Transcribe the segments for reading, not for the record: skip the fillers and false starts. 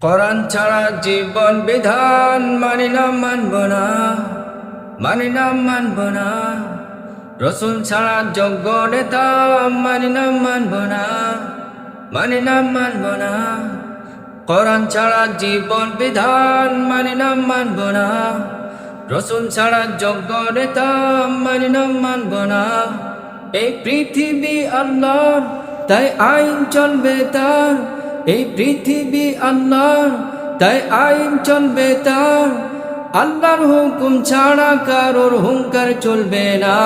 কোরআন ছাড়া জীবন বিধান মানি না মানব না, মানি না মানব না। রসুল ছাড়া যোগ্য নেতা মানি না মানব না, মানি না মানব না। কোরআন ছাড়া জীবন বিধান মানি না মানব না, রসুল ছাড়া যোগ্য নেতা মানি না মানব না। এই পৃথিবী আল্লাহর, তাই আইন চলবে তার। এই পৃথিবী আল্লাহর, তাই আইন চলবে তার। আল্লাহর হুকুম ছাড়া কারোর হুঙ্কার চলবে না,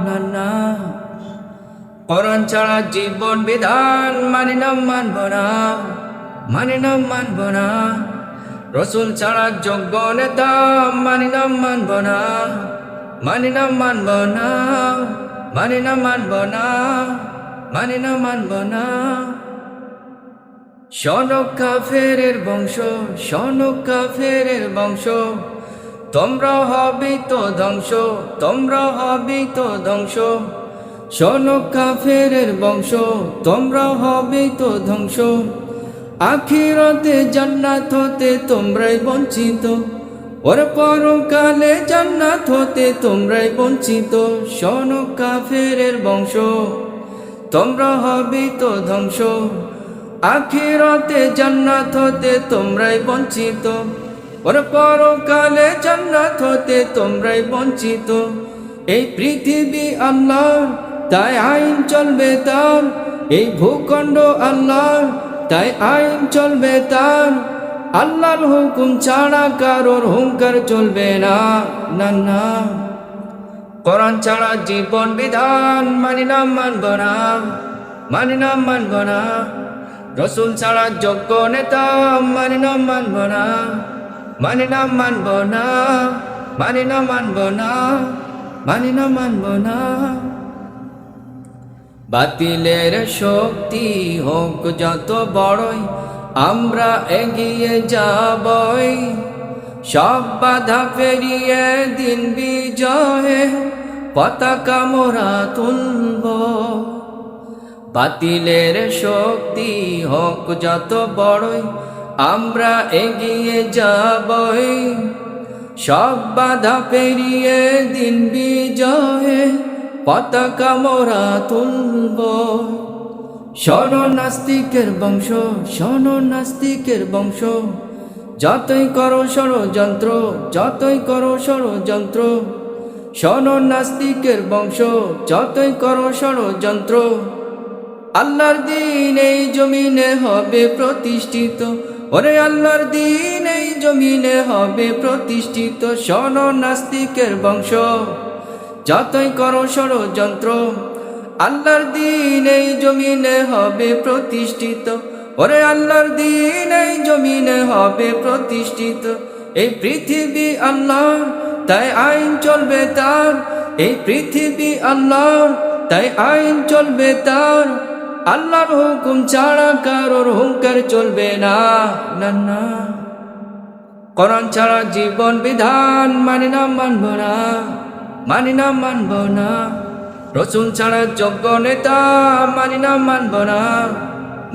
না না। কোরআন ছাড়া জীবন বিধান মানি না মানব না, মানি না মানব না। রসুল ছাড়া যোগ্য নেতা মানি না মানব না, মানি না মানব না, মানি না মানব না, মানি না মানব না। শোনো কাফেরের বংশ, শোনো কাফেরের বংশ, তোমরা হবে তো ধ্বংস, তোমরা হবে তো ধ্বংস। শোনো কাফেরের বংশ, তোমরা হবে তো ধ্বংস। আখিরাতে জান্নাত হতে তোমরাই বঞ্চিত, ওর পরকালে জান্নাত হতে তোমরাই বঞ্চিত। শোনো কাফেরের বংশ, তোমরা হবে তো ধ্বংস। আখিরাতে জান্নাত হতে তোমরাই বঞ্চিত, ওর পরকালে জান্নাত হতে তোমরাই বঞ্চিত। এই পৃথিবী আল্লাহর, তাই আইন চলবে তার। এই ভূখণ্ড আল্লাহর, তাই আইন চলবে তার। আল্লাহর হুকুম ছাড়া কারোর হুঙ্কার চলবে না, না না। কোরআন ছাড়া জীবন বিধান মানি না মানব না, মানি না মানব না। রসুল ছাড়া যোগ্য নেতা মানি না মানব না, মানি না মানব না, মানি না মানব না, মানি না মানব না। বাতিলের শক্তি হোক যত বড়ই, আমরা এগিয়ে যাবই। সব বাধা পেরিয়ে দিন বিজয়ে পতাকা মোরা তুলব। বাতিলের শক্তি হোক যত বড়ই, আমরা এগিয়ে যাবই। সব বাধা পেরিয়ে দিন বিজয়ে পতাকা মোরা তুলব। শোনো নাস্তিকের বংশ, শোনো নাস্তিকের বংশ, যতই করো ষড়যন্ত্র, যতই করো ষড়যন্ত্র। শোনো নাস্তিকের বংশ, যতই করো ষড়যন্ত্র। আল্লাহর দিন এই জমিনে হবে প্রতিষ্ঠিত, ওরে আল্লাহর দিন এই জমিনে হবে প্রতিষ্ঠিত। শোনো নাস্তিকের বংশ, যতই করো ষড়যন্ত্র। আল্লাহর দিন এই জমিনে হবে প্রতিষ্ঠিত, ওরে আল্লাহর দিন এই জমিনে হবে প্রতিষ্ঠিত। এই পৃথিবী আল্লাহর, তাই আইন চলবে তার। এই পৃথিবী আল্লাহর, তাই আইন চলবে তার। আল্লাহর হুকুম ছাড়া কারোর হুঙ্কার চলবে না, না না। কোরআন ছাড়া জীবন বিধান মানি না মানব না, মানি না মানব না। রসুল ছাড়া যোগ্য নেতা মানি না মানব না,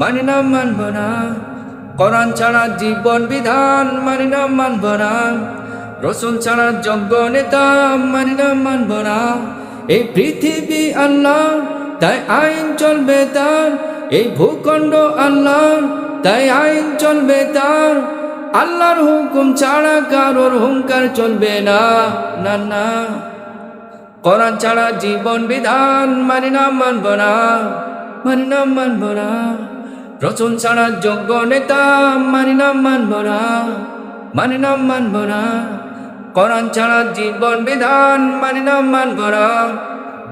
মানি না মানব না। কোরআন ছাড়া জীবন বিধান মানি না মানব না, রসুল ছাড়া যোগ্য নেতা মানি না মানব না। এই পৃথিবী আল্লাহর, তাই আইন চলবে তার। এই ভূখণ্ড আল্লাহর, তাই আইন চলবে তার। আল্লাহর হুকুম ছাড়া কারোর হুঙ্কার চলবে না, না না। কোরআন ছাড়া জীবন বিধান মানি না মানব না, মানি না মানব না। রসুল ছাড়া যোগ্য নেতা মানি না মানব না, মানি না মানব না। কোরআন ছাড়া জীবন বিধান মানি না মানব না,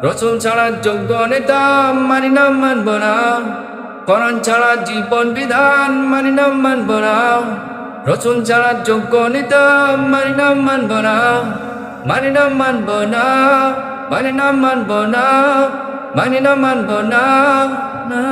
রসুল ছাড়া যোগ্য নেতা মানি না মানব না। কোরআন ছাড়া জীবন বিধান মানি না মানব না, রসুল ছাড়া যোগ্য নেতা মানি না মানব না, মানি না মানব না, মানি না মানব না, মানি না মানব না, না।